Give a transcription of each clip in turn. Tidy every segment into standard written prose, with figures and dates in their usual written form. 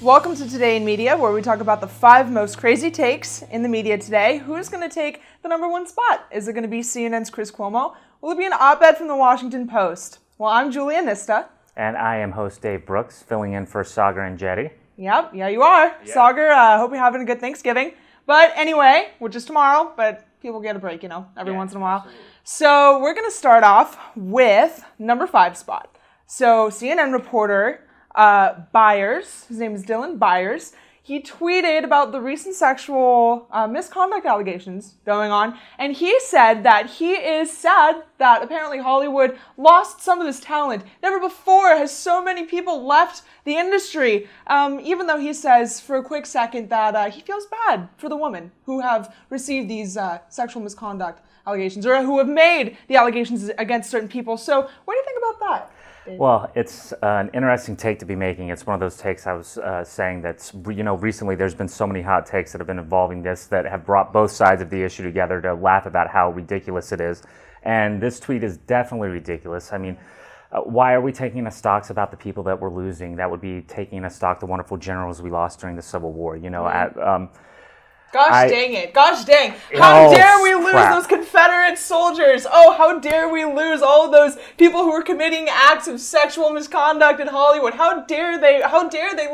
Welcome to Today in Media, where we talk about the 5 most crazy takes in the media today. Who's going to take the #1 spot? Is it going to be CNN's Chris Cuomo? Will it be an op-ed from the Washington Post? Well, I'm Julia Nista. And I am host Dave Brooks, filling in for Sagar and Jetty. Yep, yeah, you are. Yeah. Sagar, hope you're having a good Thanksgiving. But anyway, which is tomorrow, but people get a break, every once in a while. Absolutely. So we're going to start off with #5 spot. So CNN reporter Byers, his name is Dylan Byers, he tweeted about the recent sexual misconduct allegations going on, and he said that he is sad that apparently Hollywood lost some of this talent. Never before has so many people left the industry, even though he says for a quick second that he feels bad for the women who have received these sexual misconduct allegations or who have made the allegations against certain people. So what do you think about that? Well, it's an interesting take to be making. It's one of those takes I was saying that's, recently there's been so many hot takes that have been involving this that have brought both sides of the issue together to laugh about how ridiculous it is. And this tweet is definitely ridiculous. I mean, why are we taking a stocks about the people that we're losing? That would be taking a stock the wonderful generals we lost during the Civil War. Gosh dang. How dare we lose those Confederate soldiers? Oh, how dare we lose all of those people who were committing acts of sexual misconduct in Hollywood? How dare they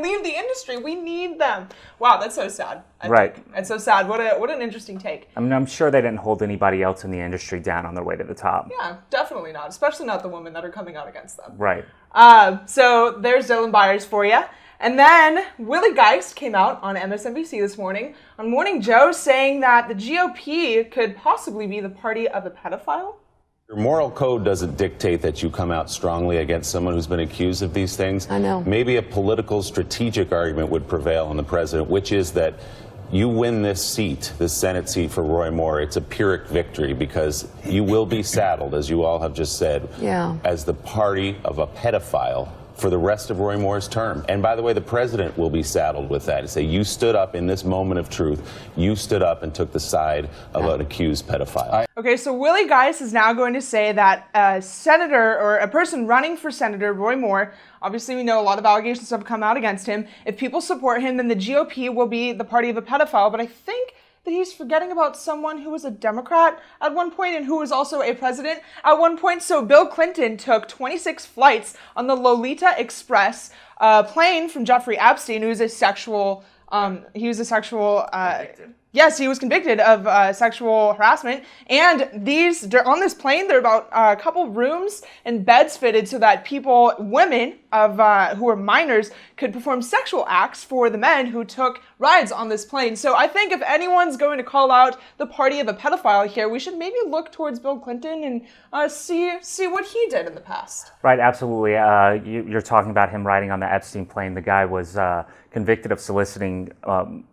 leave the industry? We need them. Wow, that's so sad. I think. It's so sad. What an interesting take. I mean, I'm sure they didn't hold anybody else in the industry down on their way to the top. Yeah, definitely not. Especially not the women that are coming out against them. Right. So there's Dylan Byers for you. And then Willie Geiss came out on MSNBC this morning on Morning Joe saying that the GOP could possibly be the party of a pedophile. Your moral code doesn't dictate that you come out strongly against someone who's been accused of these things. I know. Maybe a political strategic argument would prevail on the president, which is that you win this seat, this Senate seat for Roy Moore. It's a Pyrrhic victory because you will be saddled, as you all have just said, as the party of a pedophile for the rest of Roy Moore's term. And by the way, the president will be saddled with that. To say, you stood up in this moment of truth. You stood up and took the side of an accused pedophile. Okay, so Willie Geiss is now going to say that a senator or a person running for Senator, Roy Moore, obviously we know a lot of allegations have come out against him. If people support him, then the GOP will be the party of a pedophile. But I think that he's forgetting about someone who was a Democrat at one point and who was also a president at one point. So Bill Clinton took 26 flights on the Lolita Express plane from Jeffrey Epstein, who was a sexual, yes, he was convicted of sexual harassment. And on this plane, there are about a couple rooms and beds fitted so that women who were minors, could perform sexual acts for the men who took rides on this plane. So I think if anyone's going to call out the party of a pedophile here, we should maybe look towards Bill Clinton and see what he did in the past. Right, absolutely. You're talking about him riding on the Epstein plane. The guy was convicted of soliciting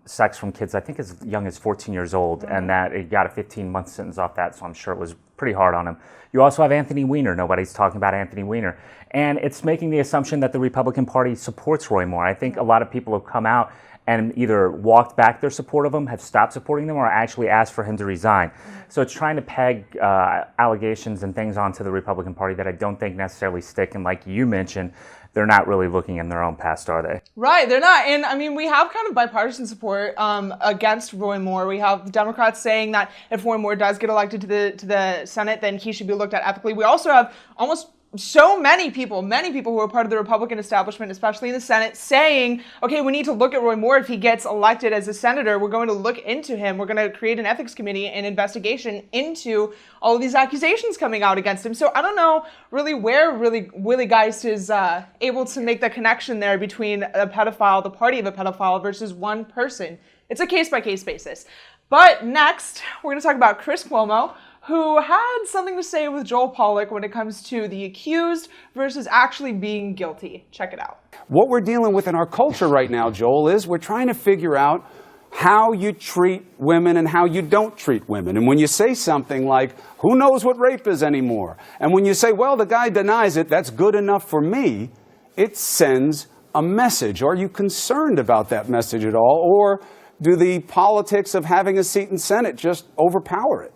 sex from kids, I think as young as 14 years old, and that he got a 15-month sentence off that, so I'm sure it was pretty hard on him. You also have Anthony Weiner. Nobody's talking about Anthony Weiner. And it's making the assumption that the Republican Party supports Roy Moore. I think a lot of people have come out and either walked back their support of him, have stopped supporting them, or actually asked for him to resign. So it's trying to peg allegations and things onto the Republican Party that I don't think necessarily stick. And like you mentioned, they're not really looking in their own past, are they? Right, they're not. And I mean, we have kind of bipartisan support against Roy Moore. We have Democrats saying that if Roy Moore does get elected to the Senate, then he should be looked at ethically. We also have almost so many people who are part of the Republican establishment, especially in the Senate, saying, okay, we need to look at Roy Moore if he gets elected as a senator. We're going to look into him. We're going to create an ethics committee and investigation into all of these accusations coming out against him. So I don't know really where Willie Geiss is able to make the connection there between a pedophile, the party of a pedophile, versus one person. It's a case-by-case basis. But next, we're going to talk about Chris Cuomo, who had something to say with Joel Pollak when it comes to the accused versus actually being guilty. Check it out. What we're dealing with in our culture right now, Joel, is we're trying to figure out how you treat women and how you don't treat women. And when you say something like, who knows what rape is anymore? And when you say, well, the guy denies it, that's good enough for me, it sends a message. Are you concerned about that message at all? Or do the politics of having a seat in Senate just overpower it?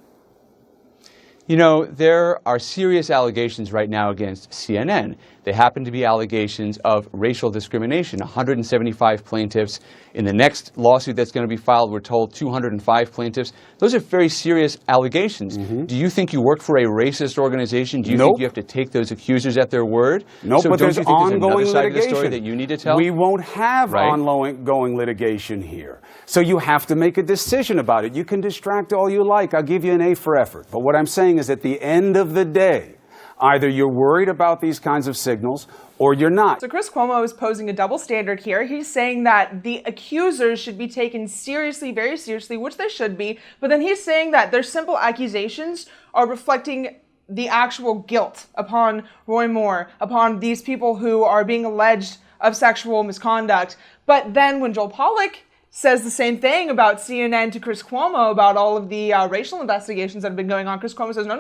You know, there are serious allegations right now against CNN. They happen to be allegations of racial discrimination. 175 plaintiffs. In the next lawsuit that's going to be filed, we're told 205 plaintiffs. Those are very serious allegations. Do you think you work for a racist organization? Do you think you have to take those accusers at their word? Nope, so but don't there's you think ongoing there's another side of the litigation story that you need to tell? We won't have Right. ongoing litigation here. So you have to make a decision about it. You can distract all you like. I'll give you an A for effort. But what I'm saying is at the end of the day, either you're worried about these kinds of signals or you're not. So Chris Cuomo is posing a double standard here. He's saying that the accusers should be taken seriously, very seriously, which they should be. But then he's saying that their simple accusations are reflecting the actual guilt upon Roy Moore, upon these people who are being alleged of sexual misconduct. But then when Joel Pollak says the same thing about CNN to Chris Cuomo about all of the racial investigations that have been going on, Chris Cuomo says, no.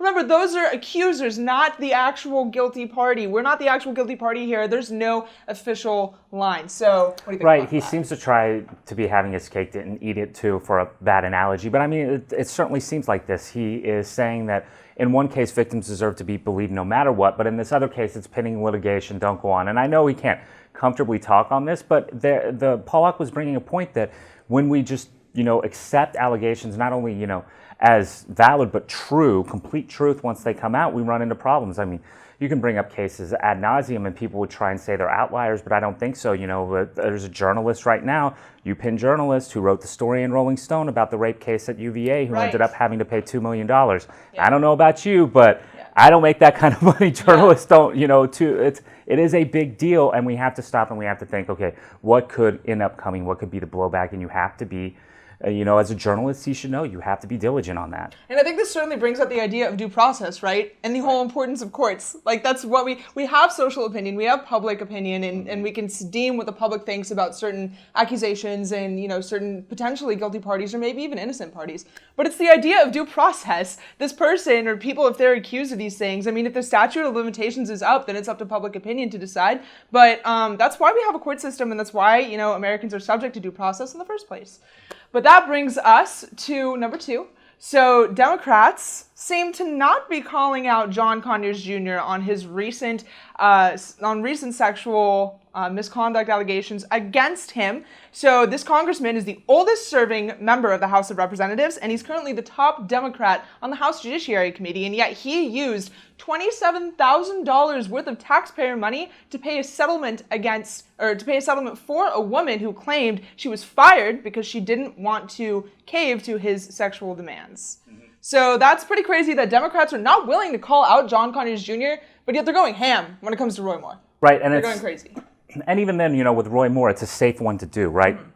Remember, those are accusers, not the actual guilty party. We're not the actual guilty party here. There's no official line. So, what do you think Right, about he that? seems to try to be having his cake and eat it too, for a bad analogy. But I mean, it certainly seems like this. He is saying that in one case, victims deserve to be believed no matter what, but in this other case, it's pending litigation, don't go on. And I know he can't comfortably talk on this, but the Pollack was bringing a point that when we just, accept allegations, not only, as valid, but true, complete truth, once they come out, we run into problems. I mean, you can bring up cases ad nauseum and people would try and say they're outliers, but I don't think so. There's a journalist right now, UPenn journalist, who wrote the story in Rolling Stone about the rape case at UVA, who ended up having to pay $2 million. Yeah. I don't know about you, but I don't make that kind of money. Journalists don't, it is a big deal, and we have to stop and we have to think, okay, what could end up coming? What could be the blowback? And you have to be, as a journalist, you should know you have to be diligent on that. And I think this certainly brings up the idea of due process, right? And the whole importance of courts. Like, that's what we have social opinion, we have public opinion, and we can deem what the public thinks about certain accusations and, certain potentially guilty parties or maybe even innocent parties. But it's the idea of due process. This person or people, if they're accused of these things, I mean, if the statute of limitations is up, then it's up to public opinion to decide. But that's why we have a court system, and that's why, Americans are subject to due process in the first place. But that brings us to number 2. So Democrats seem to not be calling out John Conyers Jr. on his recent sexual misconduct allegations against him. So this congressman is the oldest serving member of the House of Representatives, and he's currently the top Democrat on the House Judiciary Committee, and yet he used $27,000 worth of taxpayer money to pay a settlement for a woman who claimed she was fired because she didn't want to cave to his sexual demands. So that's pretty crazy that Democrats are not willing to call out John Conyers Jr., but yet they're going ham when it comes to Roy Moore. Right, and they're going crazy. And even then, with Roy Moore, it's a safe one to do, right? Mm-hmm.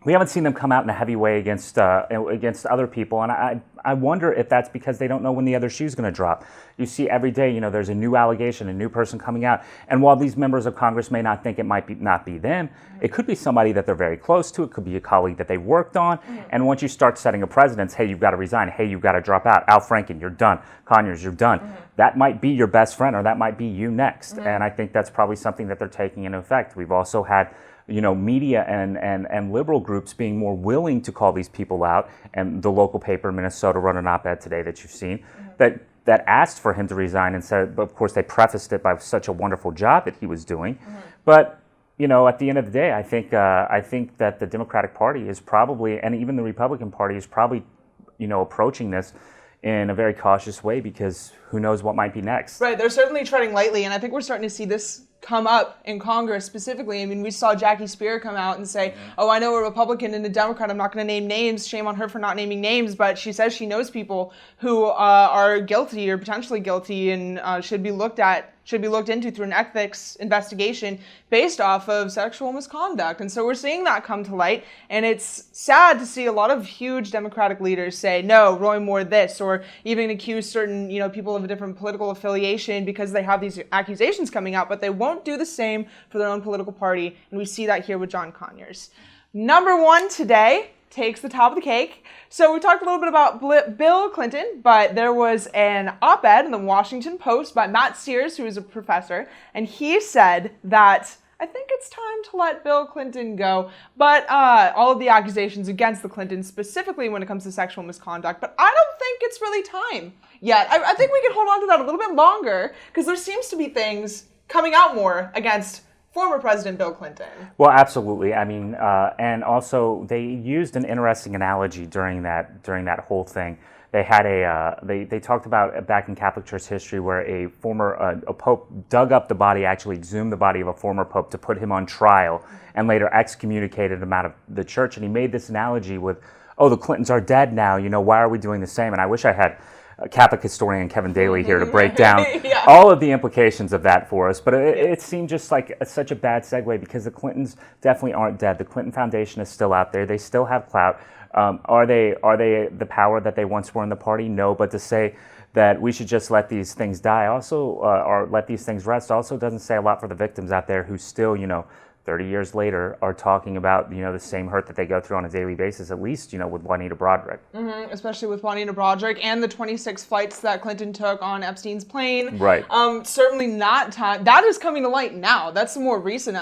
We haven't seen them come out in a heavy way against other people, and I wonder if that's because they don't know when the other shoe's going to drop. You see every day, there's a new allegation, a new person coming out, and while these members of Congress may not think it might not be them, it could be somebody that they're very close to. It could be a colleague that they worked on, and once you start setting a precedence, hey, you've got to resign. Hey, you've got to drop out. Al Franken, you're done. Conyers, you're done. That might be your best friend, or that might be you next, and I think that's probably something that they're taking into effect. We've also had media and liberal groups being more willing to call these people out, and the local paper in Minnesota wrote an op-ed today that you've seen that asked for him to resign and said, but of course they prefaced it by such a wonderful job that he was doing. But at the end of the day, I think that the Democratic Party is probably, and even the Republican Party is probably, approaching this in a very cautious way, because who knows what might be next. Right, they're certainly treading lightly, and I think we're starting to see this come up in Congress specifically. I mean, we saw Jackie Spear come out and say, oh, I know a Republican and a Democrat, I'm not going to name names, shame on her for not naming names, but she says she knows people who are guilty or potentially guilty and should be looked into through an ethics investigation based off of sexual misconduct. And so we're seeing that come to light, and it's sad to see a lot of huge Democratic leaders say, no, Roy Moore this, or even accuse certain people of a different political affiliation because they have these accusations coming out, but they won't do the same for their own political party, and we see that here with John Conyers. Number 1 today takes the top of the cake. So we talked a little bit about Bill Clinton, but there was an op-ed in the Washington Post by Matt Sears, who is a professor, and he said that I think it's time to let Bill Clinton go. But all of the accusations against the Clintons, specifically when it comes to sexual misconduct, but I don't think it's really time yet. I think we can hold on to that a little bit longer, because there seems to be things coming out more against former President Bill Clinton. Well, absolutely. I mean, and also they used an interesting analogy during that whole thing. They had they talked about back in Catholic Church history where a former a pope dug up the body, actually exhumed the body of a former pope to put him on trial, and later excommunicated him out of the church. And he made this analogy with, oh, the Clintons are dead now. Why are we doing the same? And I wish I had Catholic historian Kevin Daly here to break down all of the implications of that for us. But it seemed just like such a bad segue, because the Clintons definitely aren't dead. The Clinton Foundation is still out there. They still have clout. Are they the power that they once were in the party? No, but to say that we should just let these things die also, or let these things rest, also doesn't say a lot for the victims out there who still, 30 years later, are talking about, the same hurt that they go through on a daily basis, at least, with Juanita Broaddrick. Especially with Juanita Broaddrick and the 26 flights that Clinton took on Epstein's plane. Right. Certainly not time. That is coming to light now. That's some more recent,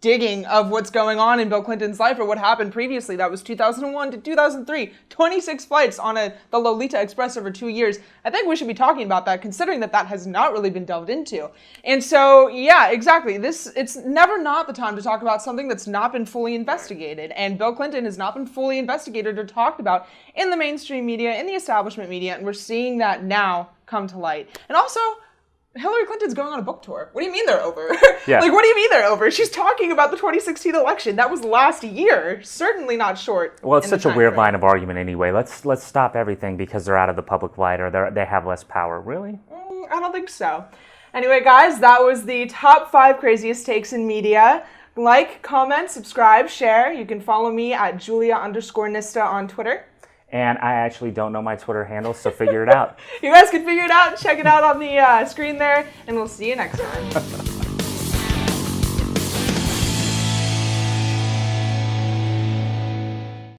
digging of what's going on in Bill Clinton's life, or what happened previously. That was 2001 to 2003. 26 flights on the Lolita Express over 2 years. I think we should be talking about that, considering that has not really been delved into. And so, yeah, exactly. It's never not the time to talk about something that's not been fully investigated. And Bill Clinton has not been fully investigated or talked about in the mainstream media, in the establishment media, and we're seeing that now come to light. And also, Hillary Clinton's going on a book tour. What do you mean they're over? Yeah. What do you mean they're over? She's talking about the 2016 election. That was last year. Certainly not short. Well, it's such a weird line of argument anyway. Let's stop everything because they're out of the public light, or they have less power. Really? I don't think so. Anyway, guys, that was the top 5 craziest takes in media. Like, comment, subscribe, share. You can follow me at Julia_Nista on Twitter. And I actually don't know my Twitter handle, so figure it out. You guys can figure it out. Check it out on the screen there, and we'll see you next time.